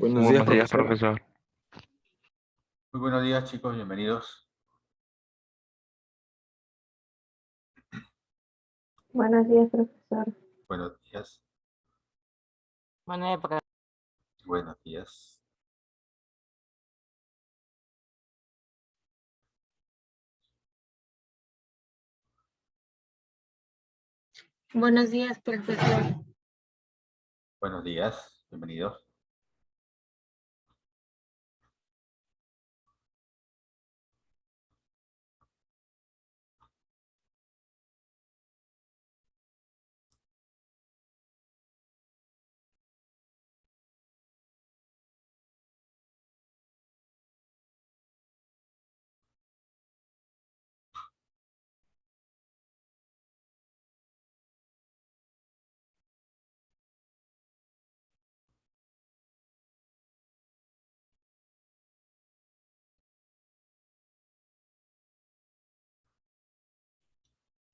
Buenos Muy días, buenos días, profesor. profesor. Muy buenos días, chicos, bienvenidos. Buenos días, profesor. Buenos días. Buenas épocas. Buenos días. Buenos días, profesor. Buenos días, bienvenidos.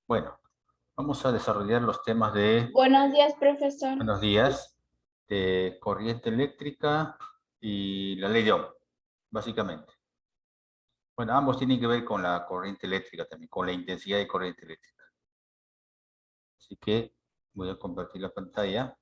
Bueno, vamos a desarrollar los temas de... Buenos días, profesor. Buenos días, de corriente eléctrica y la ley de Ohm, básicamente. Bueno, ambos tienen que ver con la corriente eléctrica también, con la intensidad de corriente eléctrica. Así que voy a compartir la pantalla.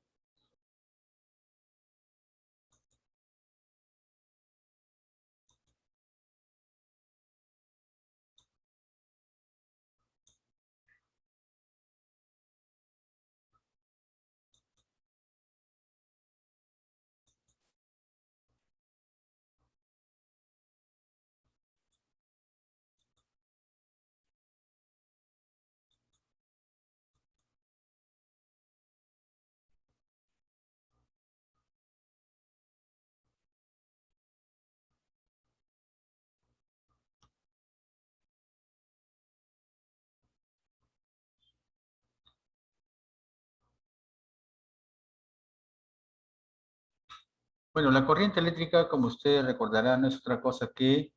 Bueno, la corriente eléctrica, como ustedes recordarán, no es otra cosa que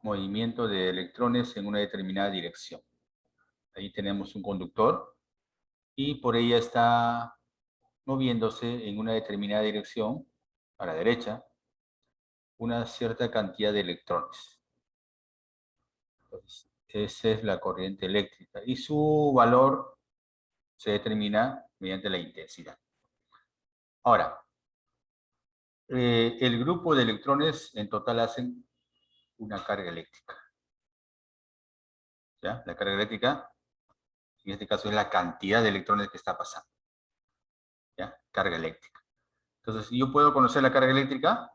movimiento de electrones en una determinada dirección. Ahí tenemos un conductor y por ella está moviéndose en una determinada dirección, a la derecha, una cierta cantidad de electrones. Entonces, esa es la corriente eléctrica y su valor se determina mediante la intensidad. Ahora, el grupo de electrones en total hacen una carga eléctrica. ¿Ya? La carga eléctrica, en este caso, es la cantidad de electrones que está pasando. ¿Ya? Carga eléctrica. Entonces, yo puedo conocer la carga eléctrica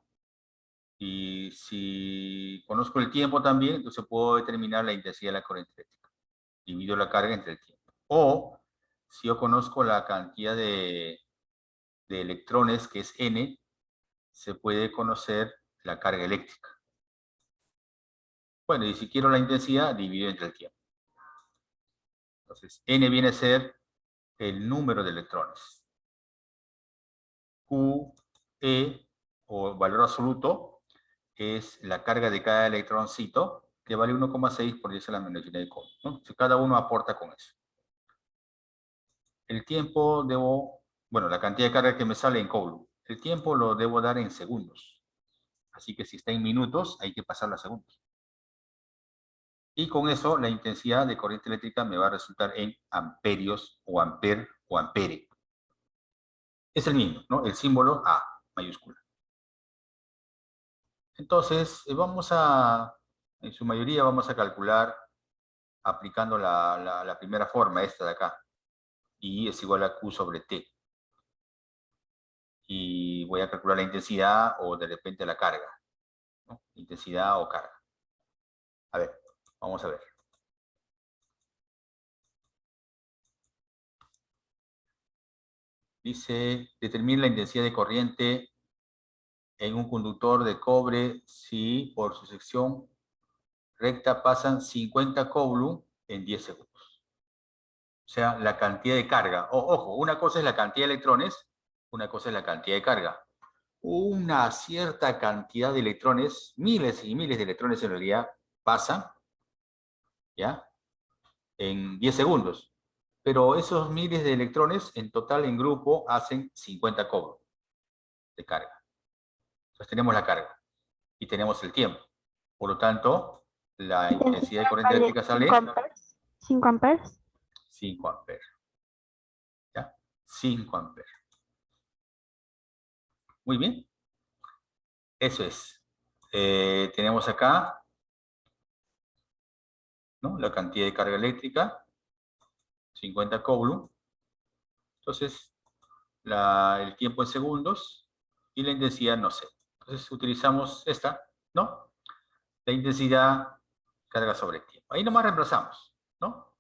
y si conozco el tiempo también, entonces puedo determinar la intensidad de la corriente eléctrica. Divido la carga entre el tiempo. O, si yo conozco la cantidad de electrones, que es N, se puede conocer la carga eléctrica. Bueno, y si quiero la intensidad, divido entre el tiempo. Entonces, N viene a ser el número de electrones. Q, E, o valor absoluto, es la carga de cada electroncito, que vale 1,6 por 10 a la menos 9 de Coulomb, ¿no? Si cada uno aporta con eso. El tiempo bueno, la cantidad de carga que me sale en Coulomb, el tiempo lo debo dar en segundos. Así que si está en minutos, hay que pasarlo a segundos. Y con eso, la intensidad de corriente eléctrica me va a resultar en amperios, o ampere, o ampere. Es el mismo, ¿no? El símbolo A, mayúscula. Entonces, en su mayoría vamos a calcular aplicando la primera forma, esta de acá. I es igual a Q sobre T. Y voy a calcular la intensidad o de repente la carga, ¿no? Intensidad o carga. A ver, vamos a ver. Dice, determina la intensidad de corriente en un conductor de cobre si por su sección recta pasan 50 Coulomb en 10 segundos. O sea, la cantidad de carga. Ojo, una cosa es la cantidad de electrones, una cosa es la cantidad de carga. Una cierta cantidad de electrones, miles y miles de electrones en realidad, pasan, ¿ya? En 10 segundos. Pero esos miles de electrones en total en grupo hacen 50 Coulomb de carga. Entonces tenemos la carga y tenemos el tiempo. Por lo tanto, la intensidad de corriente eléctrica sale 5 amperes. 5 amperes. ¿Ya? 5 amperes. Muy bien. Eso es. Tenemos acá, ¿no?, la cantidad de carga eléctrica, 50 coulomb. Entonces, el tiempo en segundos y la intensidad no sé. Entonces utilizamos esta, ¿no? La intensidad, carga sobre el tiempo. Ahí nomás reemplazamos, ¿no?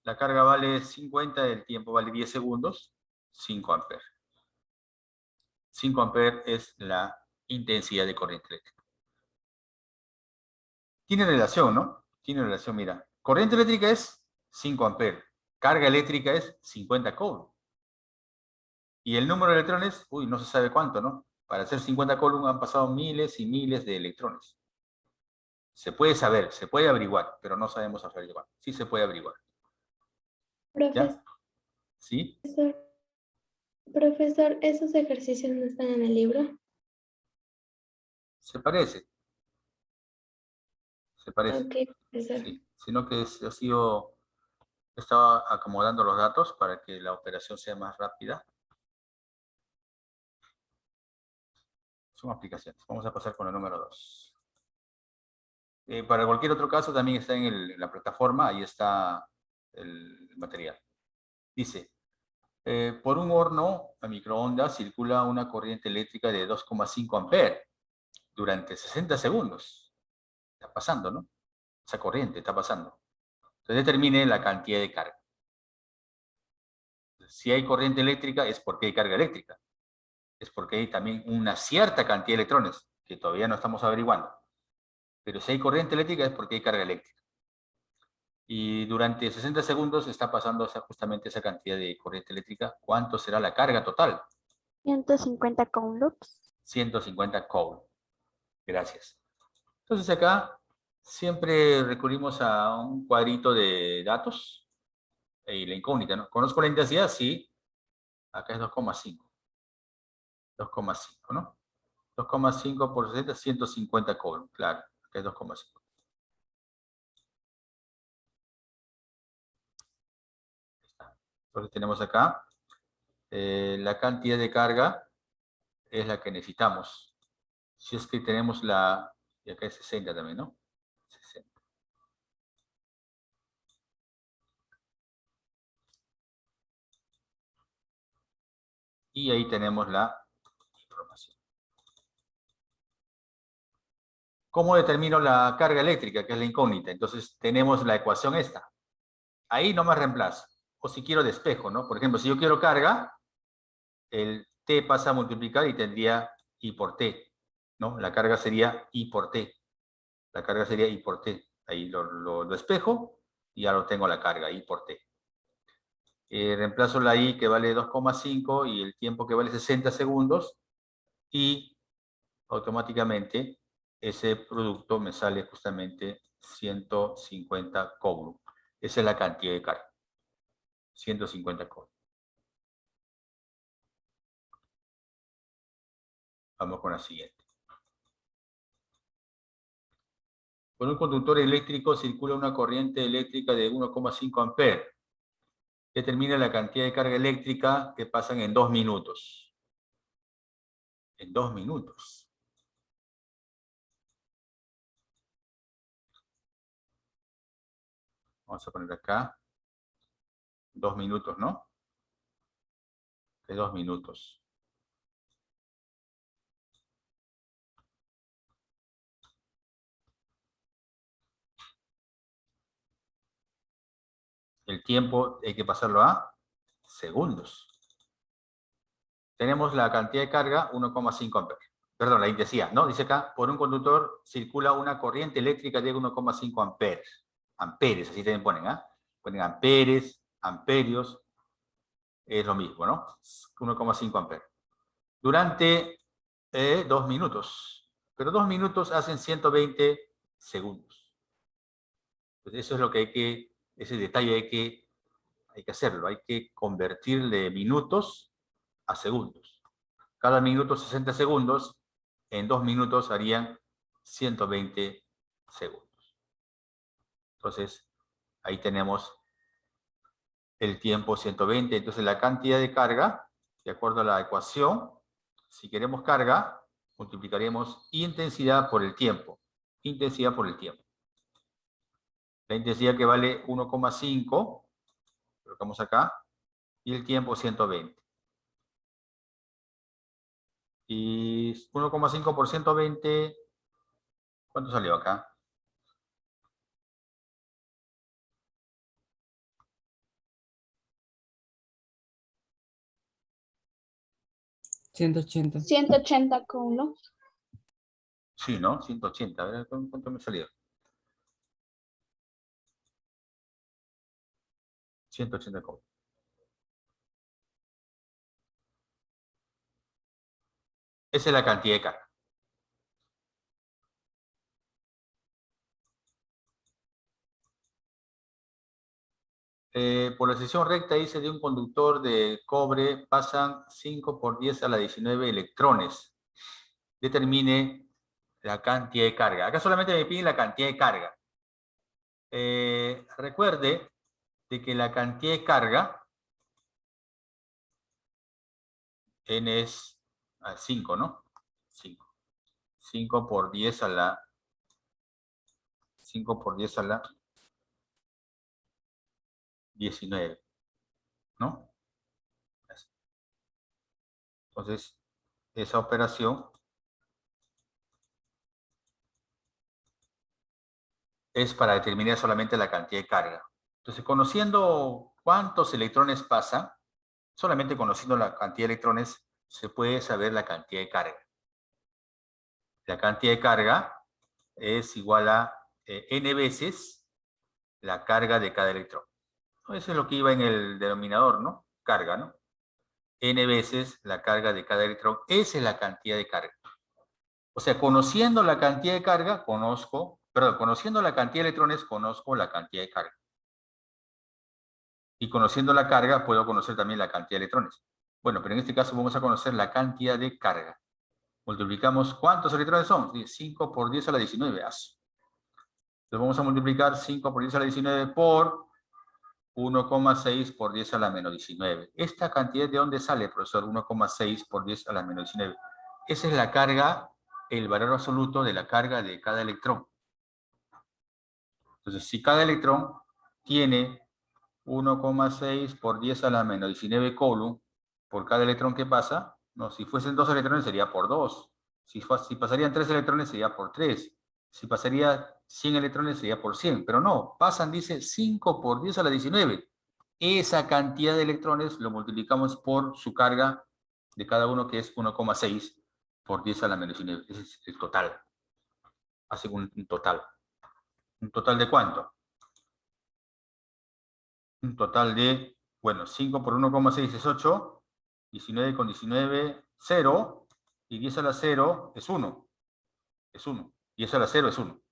La carga vale 50, el tiempo vale 10 segundos, 5 amperes. 5 amperes es la intensidad de corriente eléctrica. Tiene relación, ¿no? Tiene relación, mira. Corriente eléctrica es 5 amperes. Carga eléctrica es 50 coulomb. Y el número de electrones, uy, no se sabe cuánto, ¿no? Para hacer 50 coulomb han pasado miles y miles de electrones. Se puede saber, se puede averiguar, pero no sabemos averiguar. Sí se puede averiguar. ¿Ya? ¿Sí? Profesor, ¿esos ejercicios no están en el libro? Se parece. Se parece. Ok, profesor. Sí. Sino que estaba acomodando los datos para que la operación sea más rápida. Son aplicaciones. Vamos a pasar con el número 2. Para cualquier otro caso también está en la plataforma, ahí está el material. Dice, por un horno a microondas circula una corriente eléctrica de 2,5 amperes durante 60 segundos. Está pasando, ¿no? Esa corriente está pasando. Entonces determine la cantidad de carga. Si hay corriente eléctrica es porque hay carga eléctrica. Es porque hay también una cierta cantidad de electrones que todavía no estamos averiguando. Pero si hay corriente eléctrica es porque hay carga eléctrica. Y durante 60 segundos está pasando justamente esa cantidad de corriente eléctrica. ¿Cuánto será la carga total? 150 coulombs. 150 coulomb. Gracias. Entonces acá siempre recurrimos a un cuadrito de datos y la incógnita, ¿no? ¿Conozco la intensidad? Sí. Acá es 2,5. 2,5, ¿no? 2,5 por 60, 150 coulomb. Claro, acá es 2,5. Entonces tenemos acá la cantidad de carga es la que necesitamos. Si es que tenemos y acá es 60 también, ¿no? 60. Y ahí tenemos la información. ¿Cómo determino la carga eléctrica, que es la incógnita? Entonces tenemos la ecuación esta. Ahí no me reemplazo. O si quiero despejo, ¿no? Por ejemplo, si yo quiero carga, el T pasa a multiplicar y tendría I por T, ¿no? La carga sería I por T. La carga sería I por T. Ahí lo despejo y ya lo tengo la carga, I por T. Reemplazo la I que vale 2,5 y el tiempo que vale 60 segundos y automáticamente ese producto me sale justamente 150 coulomb. Esa es la cantidad de carga. 150 coulomb. Vamos con la siguiente. Por un conductor eléctrico circula una corriente eléctrica de 1,5 amperes. Determina la cantidad de carga eléctrica que pasan en 2 minutos. En 2 minutos. Vamos a poner acá 2 minutos, ¿no? De 2 minutos. El tiempo hay que pasarlo a segundos. Tenemos la cantidad de carga, 1,5 amperes. Perdón, la intensidad, ¿no? Dice acá, por un conductor circula una corriente eléctrica de 1,5 amperes. Amperes, así también ponen, ¿ah? Ponen amperes, amperios. Es lo mismo, ¿no? 1,5 amperes. Durante 2 minutos. Pero 2 minutos hacen 120 segundos. Entonces eso es lo que ese detalle hay que hacerlo. Hay que convertirle minutos a segundos. Cada minuto 60 segundos en 2 minutos harían 120 segundos. Entonces, ahí tenemos el tiempo 120. Entonces, la cantidad de carga, de acuerdo a la ecuación, si queremos carga, multiplicaremos intensidad por el tiempo. Intensidad por el tiempo. La intensidad que vale 1,5, colocamos acá, y el tiempo 120. Y 1,5 por 120, ¿cuánto salió acá? 180. 180 coulombs. Sí, ¿no? 180. A ver, ¿cuánto me salió? 180 coulombs. Esa es la cantidad de carga. Por la sección recta dice de un conductor de cobre pasan 5 por 10 a la 19 electrones. Determine la cantidad de carga. Acá solamente me piden la cantidad de carga. Recuerde de que la cantidad de carga N es 5, ¿no? 5. 5 por 10 a la 19, ¿no? Entonces, esa operación es para determinar solamente la cantidad de carga. Entonces, conociendo cuántos electrones pasan, solamente conociendo la cantidad de electrones, se puede saber la cantidad de carga. La cantidad de carga es igual a n veces la carga de cada electrón. Eso es lo que iba en el denominador, ¿no? Carga, ¿no? N veces la carga de cada electrón. Esa es la cantidad de carga. O sea, conociendo la cantidad de carga, conociendo la cantidad de electrones, conozco la cantidad de carga. Y conociendo la carga, puedo conocer también la cantidad de electrones. Bueno, pero en este caso vamos a conocer la cantidad de carga. Multiplicamos, ¿cuántos electrones son? 5 por 10 a la 19. Entonces vamos a multiplicar 5 por 10 a la 19 por 1,6 por 10 a la menos 19. ¿Esta cantidad de dónde sale, profesor? 1,6 por 10 a la menos 19. Esa es la carga, el valor absoluto de la carga de cada electrón. Entonces, si cada electrón tiene 1,6 por 10 a la menos 19 coulomb por cada electrón que pasa, no, si fuesen 2 electrones sería por 2. Si pasarían 3 electrones sería por 3. Si pasaría 100 electrones sería por 100. Pero no, pasan, dice, 5 por 10 a la 19. Esa cantidad de electrones lo multiplicamos por su carga de cada uno, que es 1,6 por 10 a la menos 19. Ese es el total. Hace un total. ¿Un total de cuánto? Un total de, bueno, 5 por 1,6 es 8, 19 con 19, 0, y 10 a la 0 es 1. Es 1. 10 a la 0 es 1.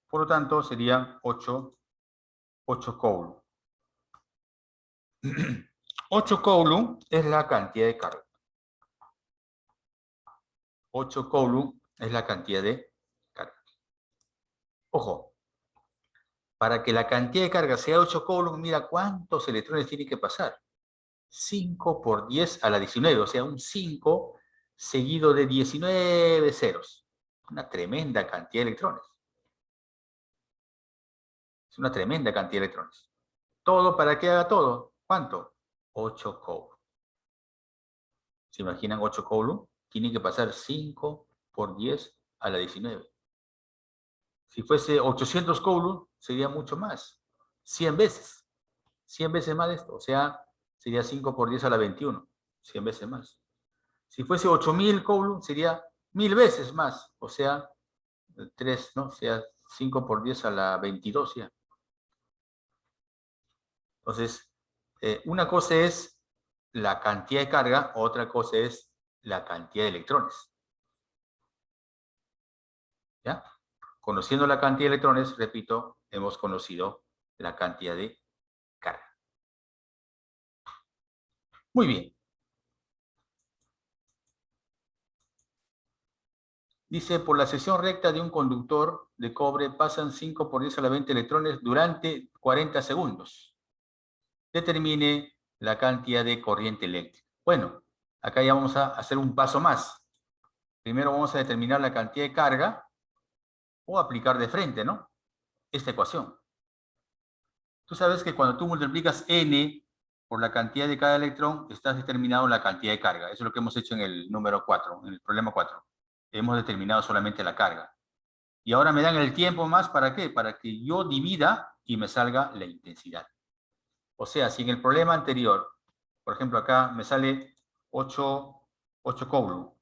Por lo tanto, serían 8 coulomb. 8 coulomb es la cantidad de carga. 8 coulomb es la cantidad de carga. Ojo, para que la cantidad de carga sea 8 coulomb, mira cuántos electrones tiene que pasar. 5 por 10 a la 19, o sea, un 5 seguido de 19 ceros. Una tremenda cantidad de electrones. Es una tremenda cantidad de electrones. ¿Todo para que haga todo? ¿Cuánto? 8 coulomb. ¿Se imaginan 8 coulomb? Tiene que pasar 5 por 10 a la 19. Si fuese 800 coulomb, sería mucho más. 100 veces. 100 veces más de esto. O sea, sería 5 por 10 a la 21. 100 veces más. Si fuese 8000 coulomb, sería 1000 veces más. O sea, 3, ¿no? O sea, 5 por 10 a la 22 ya. Entonces, una cosa es la cantidad de carga, otra cosa es la cantidad de electrones. ¿Ya? Conociendo la cantidad de electrones, repito, hemos conocido la cantidad de carga. Muy bien. Dice, por la sección recta de un conductor de cobre pasan 5 por 10 a la 20 electrones durante 40 segundos. Determine la cantidad de corriente eléctrica. Bueno, acá ya vamos a hacer un paso más. Primero vamos a determinar la cantidad de carga o aplicar de frente, ¿no? Esta ecuación. Tú sabes que cuando tú multiplicas n por la cantidad de cada electrón, estás determinando la cantidad de carga. Eso es lo que hemos hecho en el número 4, en el problema 4. Hemos determinado solamente la carga. Y ahora me dan el tiempo más, ¿para qué? Para que yo divida y me salga la intensidad. O sea, si en el problema anterior, por ejemplo acá me sale 8 Coulomb,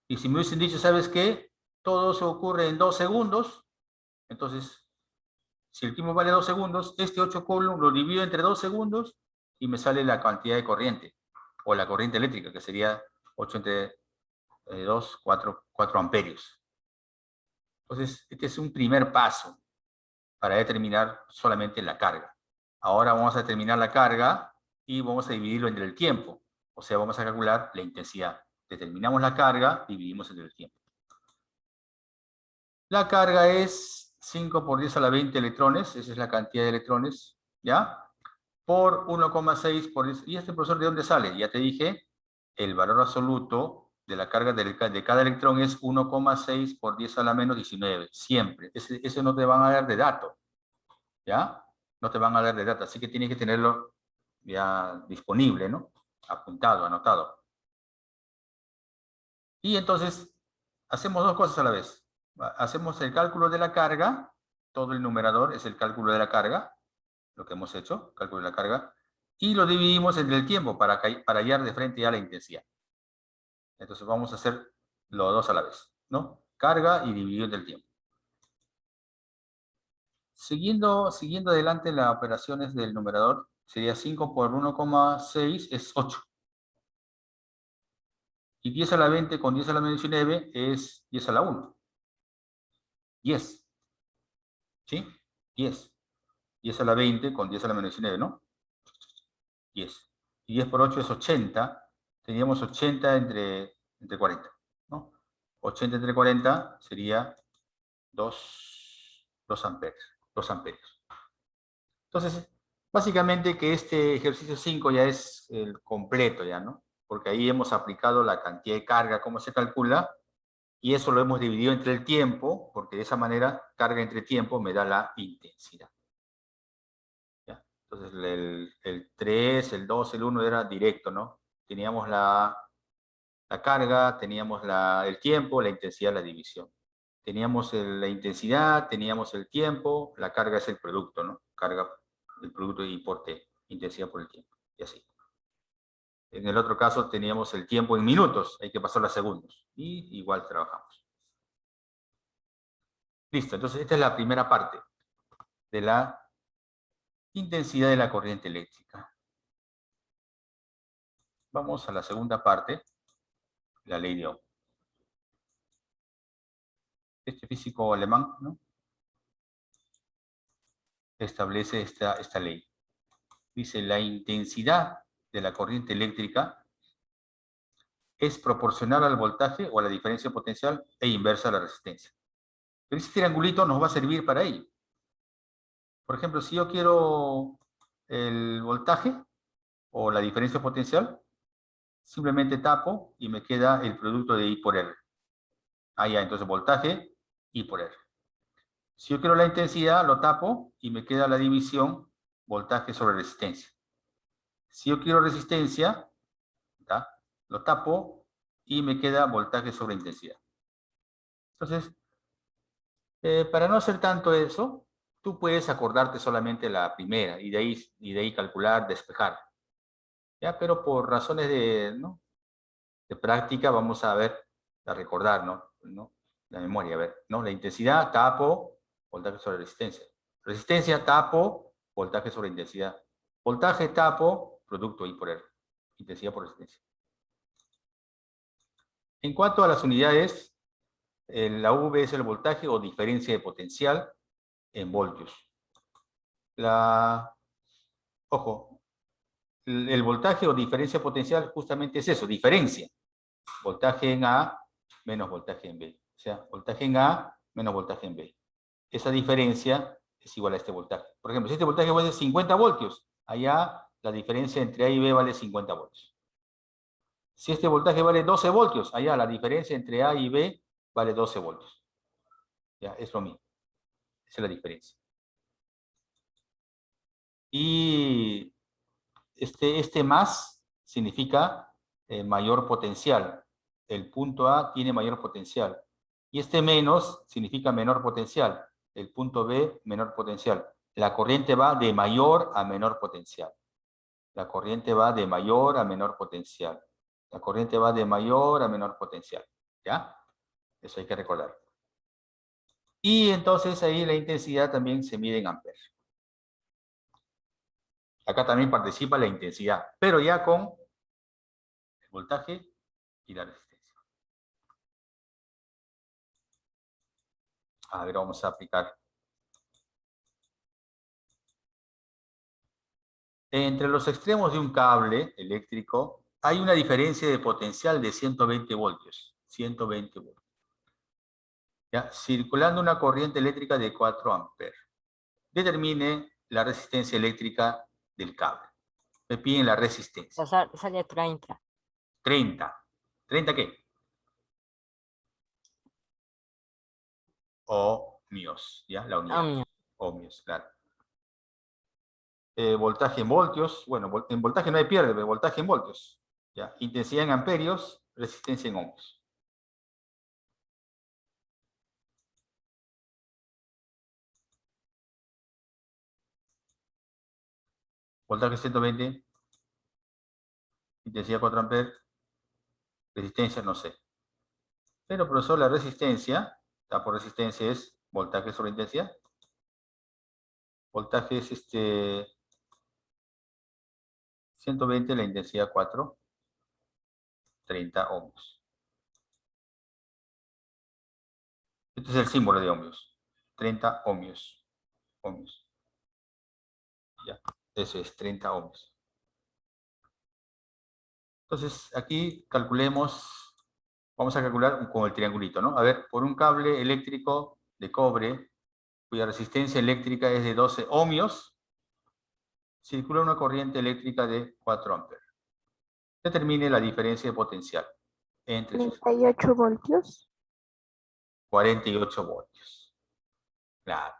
y si me hubiesen dicho, ¿sabes qué? Todo eso ocurre en 2 segundos, entonces, si el tiempo vale 2 segundos, este 8 Coulomb lo divido entre 2 segundos y me sale la cantidad de corriente, o la corriente eléctrica, que sería 8 entre 2, 4 amperios. Entonces, este es un primer paso para determinar solamente la carga. Ahora vamos a determinar la carga y vamos a dividirlo entre el tiempo. O sea, vamos a calcular la intensidad. Determinamos la carga, dividimos entre el tiempo. La carga es 5 por 10 a la 20 electrones, esa es la cantidad de electrones, ¿ya? Por 1,6 por 10. ¿Y este, profesor, de dónde sale? Ya te dije, el valor absoluto de la carga de cada electrón es 1,6 por 10 a la menos 19, siempre. Ese no te van a dar de dato, ¿ya? No te van a dar de dato, así que tienes que tenerlo ya disponible, ¿no? Apuntado, anotado. Y entonces, hacemos dos cosas a la vez. Hacemos el cálculo de la carga, todo el numerador es el cálculo de la carga, lo que hemos hecho, cálculo de la carga, y lo dividimos entre el tiempo para hallar de frente ya la intensidad. Entonces vamos a hacer los dos a la vez, ¿no? Carga y dividido entre el tiempo. Siguiendo adelante las operaciones del numerador, sería 5 por 1,6 es 8. Y 10 a la 20 con 10 a la menos 19 es 10 a la 1. 10. ¿Sí? 10. 10 a la 20 con 10 a la menos 19, ¿no? 10. Y 10 por 8 es 80. Teníamos 80 entre 40, ¿no? 80 entre 40 sería 2 amperios. 2 amperios. Entonces, básicamente que este ejercicio 5 ya es el completo, ya, ¿no? Porque ahí hemos aplicado la cantidad de carga, cómo se calcula, y eso lo hemos dividido entre el tiempo, porque de esa manera, carga entre tiempo me da la intensidad. ¿Ya? Entonces, el 3, el 2, el 1 era directo, ¿no? Teníamos la carga, teníamos el tiempo, la intensidad, la división. Teníamos la intensidad, teníamos el tiempo, la carga es el producto, ¿no? Carga, el producto de importe, intensidad por el tiempo, y así. En el otro caso teníamos el tiempo en minutos, hay que pasarlo a segundos, y igual trabajamos. Listo, entonces esta es la primera parte de la intensidad de la corriente eléctrica. Vamos a la segunda parte, la ley de Ohm. Este físico alemán, ¿no?, establece esta ley. Dice, la intensidad de la corriente eléctrica es proporcional al voltaje o a la diferencia potencial e inversa a la resistencia. Pero este triangulito nos va a servir para ello. Por ejemplo, si yo quiero el voltaje o la diferencia potencial, simplemente tapo y me queda el producto de I por R. Ah, ya, entonces voltaje, I por R. Si yo quiero la intensidad, lo tapo y me queda la división voltaje sobre resistencia. Si yo quiero resistencia, ¿tá?, lo tapo y me queda voltaje sobre intensidad. Entonces, para no hacer tanto eso, tú puedes acordarte solamente la primera y de ahí calcular, despejar. ¿Ya? Pero por razones de práctica vamos a ver, a recordar, ¿no? La memoria, a ver, ¿no? La intensidad, tapo, voltaje sobre resistencia. Resistencia, tapo, voltaje sobre intensidad. Voltaje, tapo, producto I por R. Intensidad por resistencia. En cuanto a las unidades, la V es el voltaje o diferencia de potencial en voltios. Ojo, el voltaje o diferencia potencial justamente es eso, diferencia. Voltaje en A menos voltaje en B. sea, voltaje en A menos voltaje en B. Esa diferencia es igual a este voltaje. Por ejemplo, si este voltaje vale 50 voltios, allá la diferencia entre A y B vale 50 voltios. Si este voltaje vale 12 voltios, allá la diferencia entre A y B vale 12 voltios. Ya, es lo mismo. Esa es la diferencia. Y este más significa mayor potencial. El punto A tiene mayor potencial. Y este menos significa menor potencial. El punto B, menor potencial. La corriente va de mayor a menor potencial. La corriente va de mayor a menor potencial. La corriente va de mayor a menor potencial. ¿Ya? Eso hay que recordar. Y entonces ahí la intensidad también se mide en amperes. Acá también participa la intensidad, pero ya con el voltaje y la resistencia. A ver, vamos a aplicar. Entre los extremos de un cable eléctrico hay una diferencia de potencial de 120 voltios. 120 voltios. ¿Ya? Circulando una corriente eléctrica de 4 amperes. Determine la resistencia eléctrica del cable. Me piden la resistencia. Sale 30. 30. ¿30 qué? Ohmios, ¿ya? La unidad. Ohmios. Ohmios, claro. Voltaje en voltios. Bueno, en voltaje no hay pierde, pero voltaje en voltios. ¿Ya? Intensidad en amperios, resistencia en ohmios. Voltaje 120. Intensidad 4 amperes. Resistencia no sé. Pero profesor, la resistencia, está por resistencia es voltaje sobre intensidad. Voltaje es 120, la intensidad 4. 30 ohmios. Este es el símbolo de ohmios. 30 ohmios. Ohmios. Ya, eso es 30 ohmios. Entonces, aquí calculemos, vamos a calcular con el triangulito, ¿no? A ver, por un cable eléctrico de cobre, cuya resistencia eléctrica es de 12 ohmios, circula una corriente eléctrica de 4 amperes. Determine la diferencia de potencial entre sus 38 voltios. 48 voltios. Claro.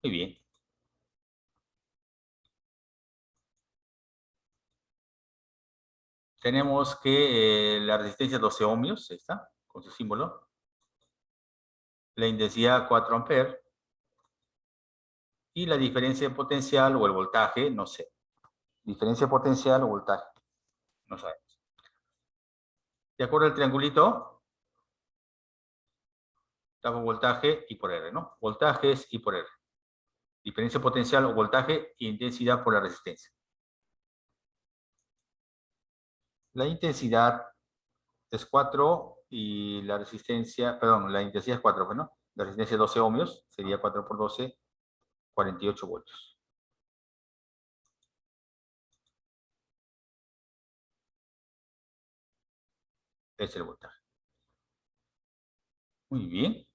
Muy bien. Tenemos que la resistencia 12 ohmios, ahí está, con su símbolo. La intensidad 4 amperes. Y la diferencia de potencial o el voltaje, no sé. Diferencia de potencial o voltaje, no sabemos. De acuerdo al triangulito, está por voltaje y por R, ¿no? Voltaje es I por R. Diferencia de potencial o voltaje y intensidad por la resistencia. La intensidad es 4 y la resistencia, perdón, la intensidad es 4, ¿no? La resistencia es 12 ohmios, sería 4 por 12, 48 voltios. Es el voltaje. Muy bien.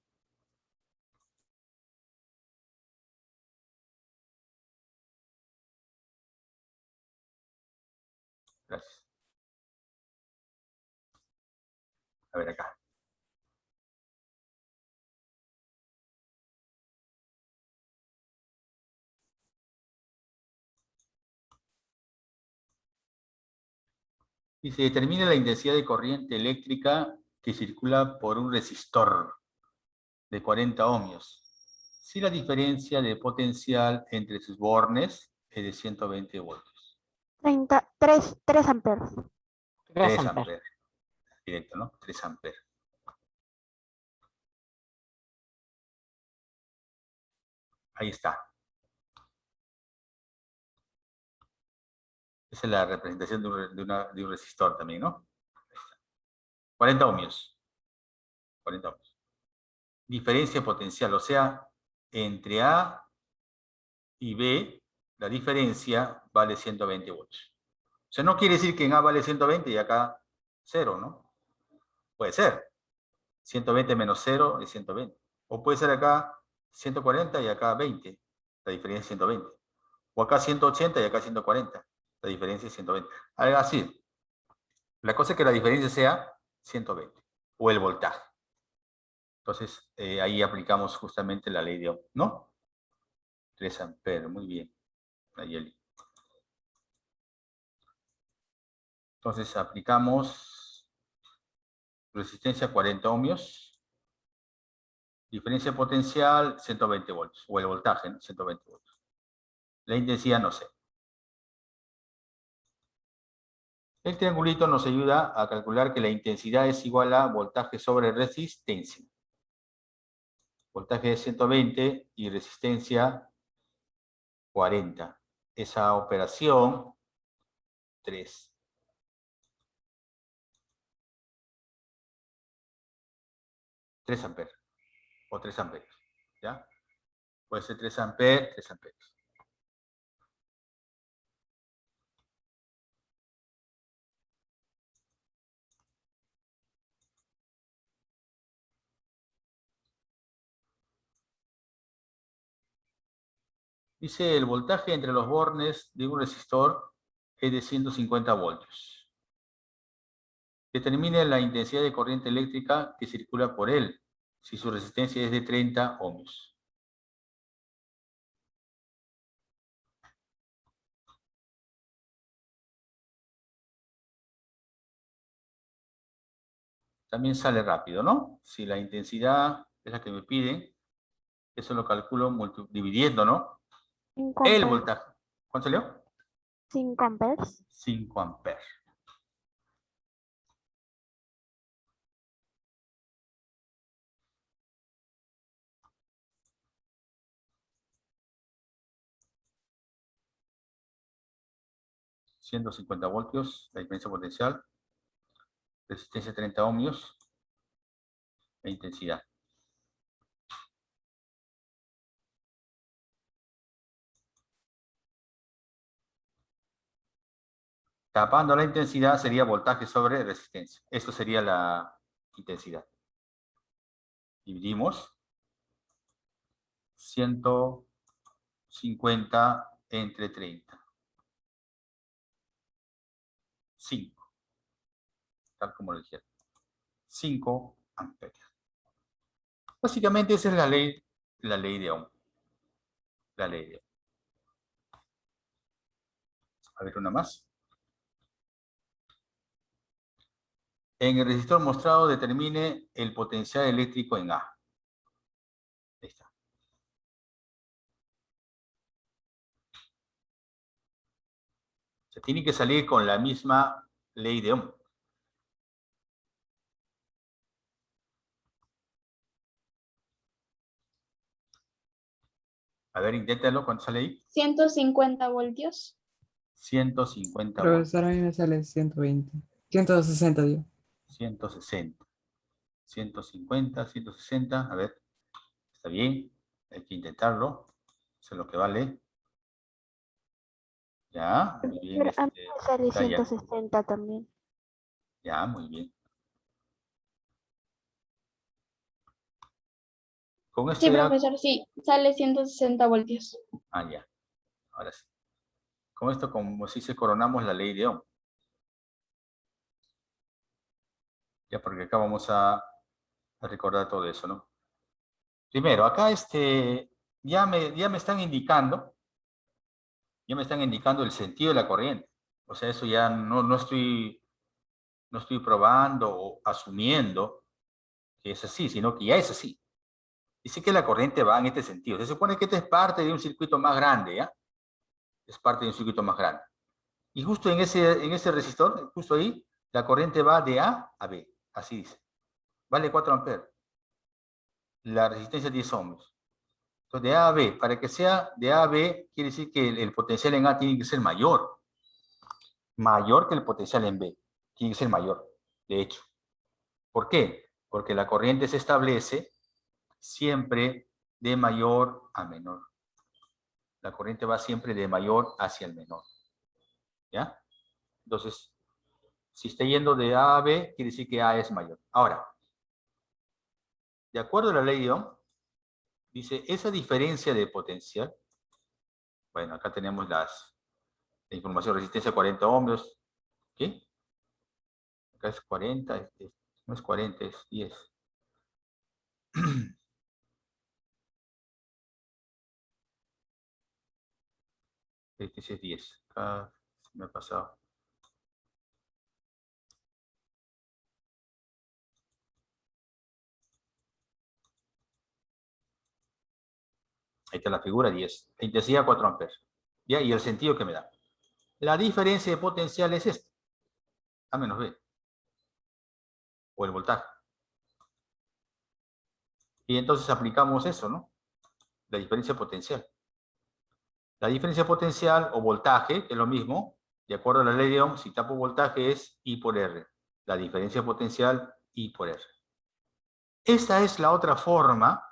Gracias. A ver acá. Y se determina la intensidad de corriente eléctrica que circula por un resistor de 40 ohmios. Si la diferencia de potencial entre sus bornes es de 120 voltios. 3 amperes. 3 3 amperes. amperes. Directo, ¿no? 3 amperes. Ahí está. Esa es la representación de un resistor también, ¿no? 40 ohmios. 40 ohmios. Diferencia potencial, o sea, entre A y B, la diferencia vale 120 voltios. O sea, no quiere decir que en A vale 120 y acá 0, ¿no? Puede ser. 120 menos 0 es 120. O puede ser acá 140 y acá 20. La diferencia es 120. O acá 180 y acá 140. La diferencia es 120. Algo así. La cosa es que la diferencia sea 120. O el voltaje. Entonces, ahí aplicamos justamente la ley de Ohm, ¿no? 3 amperes, muy bien. Nayeli. Entonces, aplicamos resistencia 40 ohmios. Diferencia potencial 120 voltios. O el voltaje, ¿no? 120 voltios. La intensidad no sé. El triangulito nos ayuda a calcular que la intensidad es igual a voltaje sobre resistencia. Voltaje de 120 y resistencia 40. Esa operación 3 amperes o 3 amperes. ¿Ya? Puede ser 3 amperes, 3 amperes. Dice el voltaje entre los bornes de un resistor es de 150 voltios. Determine la intensidad de corriente eléctrica que circula por él, si su resistencia es de 30 ohmios. También sale rápido, ¿no? Si la intensidad es la que me piden, eso lo calculo dividiendo, ¿no? 5 El amperes. voltaje. ¿Cuánto salió? 5 amperes. 5 amperes. $150 voltios, la diferencia potencial. Resistencia 30 ohmios. La intensidad. Tapando la intensidad sería voltaje sobre resistencia. Esto sería la intensidad. Dividimos 150 entre 30. 5. Tal como lo dijeron. 5 amperes. Básicamente esa es la ley de Ohm. La ley de Ohm. A ver, una más. En el resistor mostrado determine el potencial eléctrico en A. Ahí está. Se tiene que salir con la misma ley de Ohm. A ver, inténtalo. ¿Cuánto sale ahí? 150 voltios. 150 voltios. Profesor, a mí me sale 120. 160, digo. 160. 150, 160. A ver, está bien. Hay que intentarlo. Eso es lo que vale. Ya, muy bien. Pero a mí me sale está ya. 160 también. Ya, muy bien. Con esto Sí, ya... profesor, sí, sale 160 voltios. Ah, ya. Ahora sí. Con esto, como si se coronamos la ley de Ohm. Ya, porque acá vamos a recordar todo eso, ¿no? Primero, acá ya me están indicando el sentido de la corriente. O sea, eso ya no estoy probando o asumiendo que es así, sino que ya es así. Dice que la corriente va en este sentido. Se supone que este es parte de un circuito más grande, ¿ya? Es parte de un circuito más grande. Y justo en ese resistor, justo ahí, la corriente va de A a B. Así dice. Vale 4 amperes. La resistencia 10 ohmios. Entonces, de A a B, para que sea de A a B, quiere decir que el potencial en A tiene que ser mayor. Mayor que el potencial en B. Tiene que ser mayor, de hecho. ¿Por qué? Porque la corriente se establece siempre de mayor a menor. La corriente va siempre de mayor hacia el menor. ¿Ya? Entonces, si está yendo de A a B, quiere decir que A es mayor. Ahora, de acuerdo a la ley de Ohm, dice, esa diferencia de potencial, bueno, acá tenemos la información, resistencia 40 ohmios, ¿qué? Acá es 40, no es 40, es 10. Este sí es 10. Acá se me ha pasado. Ahí está la figura 10. La intensidad 4 amperes. ¿Ya? Y el sentido que me da. La diferencia de potencial es esta. A menos B. O el voltaje. Y entonces aplicamos eso, ¿no? La diferencia potencial. La diferencia potencial o voltaje, que es lo mismo, de acuerdo a la ley de Ohm, si tapo voltaje es I por R. La diferencia potencial, I por R. Esta es la otra forma,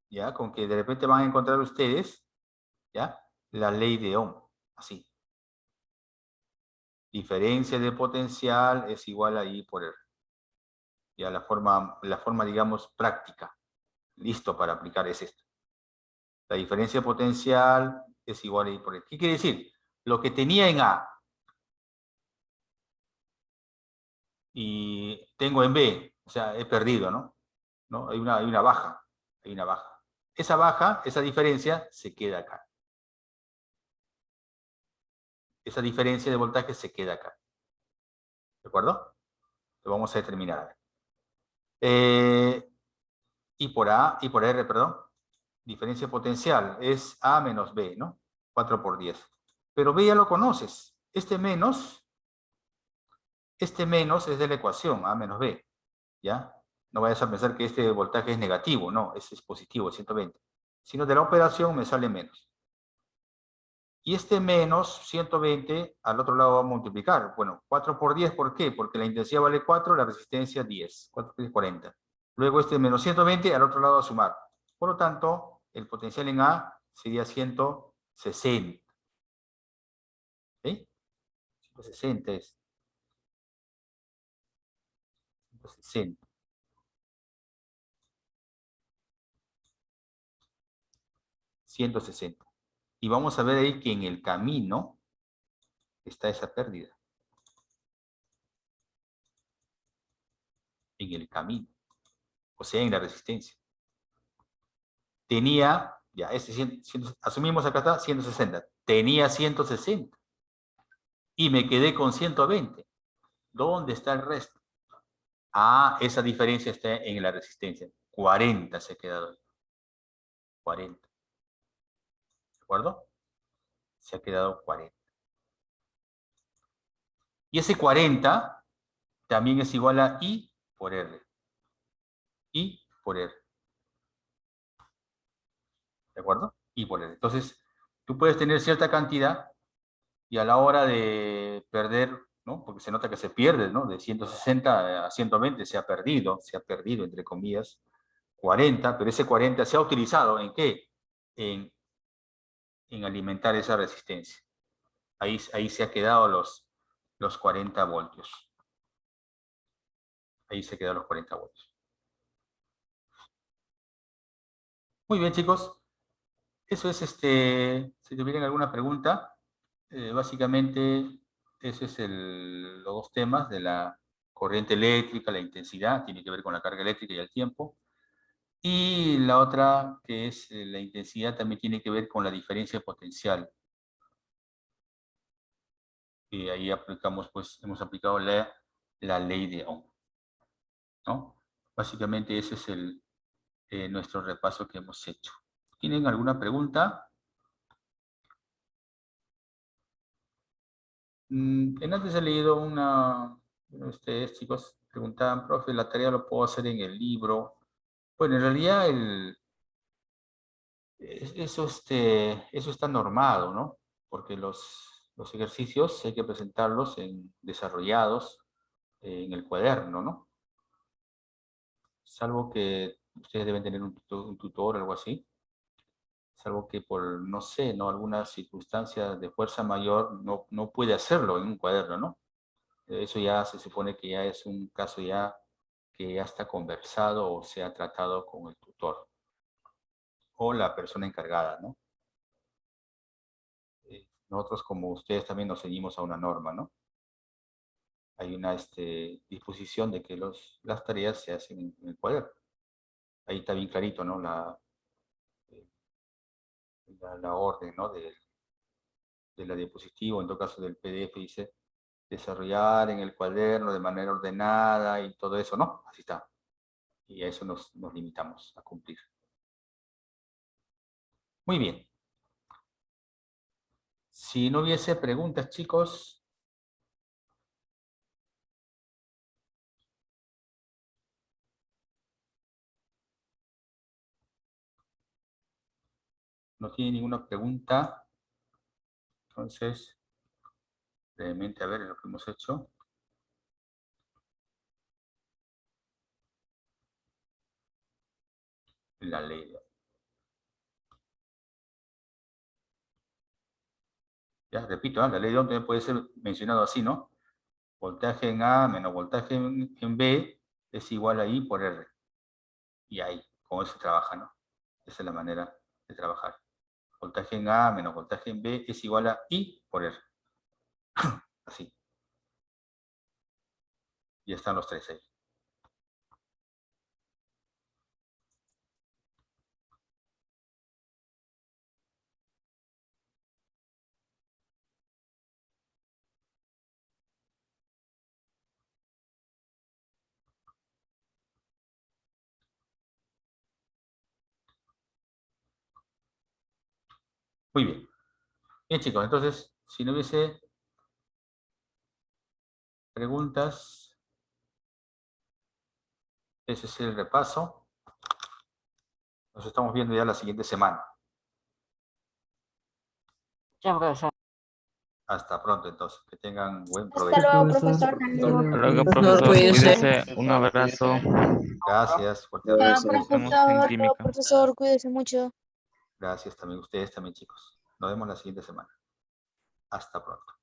¿ya? Con que de repente van a encontrar ustedes, ¿ya? La ley de Ohm, así. Diferencia de potencial es igual a I por R. Ya la forma, digamos, práctica. Listo para aplicar es esta. La diferencia de potencial es igual a I por R. ¿Qué quiere decir? Lo que tenía en A y tengo en B, o sea, he perdido, ¿no? ¿No? Hay una baja. Hay una baja. Esa baja, esa diferencia, se queda acá. Esa diferencia de voltaje se queda acá. ¿De acuerdo? Lo vamos a determinar. I por A, I por R, perdón. Diferencia potencial es A menos B, ¿no? 4 por 10. Pero B ya lo conoces. Este menos es de la ecuación, A menos B. ¿Ya? No vayas a pensar que este voltaje es negativo, no, ese es positivo, 120. Sino de la operación me sale menos. Y este menos 120 al otro lado va a multiplicar. Bueno, 4 por 10, ¿por qué? Porque la intensidad vale 4, la resistencia 10. 4 por 10, 40. Luego este menos 120 al otro lado a sumar. Por lo tanto, el potencial en A sería 160. ¿Sí? 160 es. 160. 160. Y vamos a ver ahí que en el camino está esa pérdida. En el camino. O sea, en la resistencia. Tenía, ya, asumimos acá está 160. Tenía 160. Y me quedé con 120. ¿Dónde está el resto? Ah, esa diferencia está en la resistencia. 40 se ha quedado. 40. ¿De acuerdo? Se ha quedado 40. Y ese 40 también es igual a I por R. I por R. ¿De acuerdo? I por R. Entonces, tú puedes tener cierta cantidad y a la hora de perder, ¿no? Porque se nota que se pierde, ¿no? De 160 a 120 se ha perdido, entre comillas, 40, pero ese 40 se ha utilizado ¿en qué? En alimentar esa resistencia. Ahí se ha quedado los 40 voltios. Ahí se quedan los 40 voltios. Muy bien, chicos. Eso es, si tuvieran alguna pregunta, básicamente, ese es los dos temas de la corriente eléctrica, la intensidad, tiene que ver con la carga eléctrica y el tiempo. Y la otra, que es la intensidad, también tiene que ver con la diferencia potencial. Y ahí aplicamos, pues, hemos aplicado la ley de Ohm, ¿no? Básicamente ese es nuestro repaso que hemos hecho. ¿Tienen alguna pregunta? Antes he leído ustedes, chicos, preguntaban, profe, la tarea lo puedo hacer en el libro. Bueno, en realidad eso está normado, ¿no? Porque los ejercicios hay que presentarlos desarrollados en el cuaderno, ¿no? Salvo que ustedes deben tener un tutor o algo así. Salvo que por, no sé, ¿no? Alguna circunstancia de fuerza mayor no puede hacerlo en un cuaderno, ¿no? Eso ya se supone que ya es un caso ya que ya está conversado o se ha tratado con el tutor o la persona encargada, ¿no? Nosotros, como ustedes, también nos ceñimos a una norma, ¿no? Hay una disposición de que las tareas se hacen en el cuaderno. Ahí está bien clarito, ¿no? La orden, ¿no? De la diapositiva, en todo caso del PDF, dice desarrollar en el cuaderno de manera ordenada y todo eso, ¿no? Así está. Y a eso nos limitamos a cumplir. Muy bien. Si no hubiese preguntas, chicos. No tiene ninguna pregunta. Entonces, brevemente a ver lo que hemos hecho. La ley. Ya, repito, la ley de Ohm también puede ser mencionado así, ¿no? Voltaje en A menos voltaje en B es igual a I por R. Y ahí, con eso se trabaja, ¿no? Esa es la manera de trabajar. Voltaje en A menos voltaje en B es igual a I por R. Así. Ya están los tres ahí. Muy bien. Bien, chicos, entonces, si no hubiese preguntas, ese es el repaso. Nos estamos viendo ya la siguiente semana. Ya, profesor. Hasta pronto, entonces. Que tengan buen Hasta provecho. luego, Profesor. profesor. Hasta luego, Profesor, profesor. cuídese. Cuídese. Un abrazo. Gracias. Fuerte Chao, abrazo. Nos vemos en profesor. química. Profesor, cuídese mucho. Gracias también. Ustedes también, chicos. Nos vemos la siguiente semana. Hasta pronto.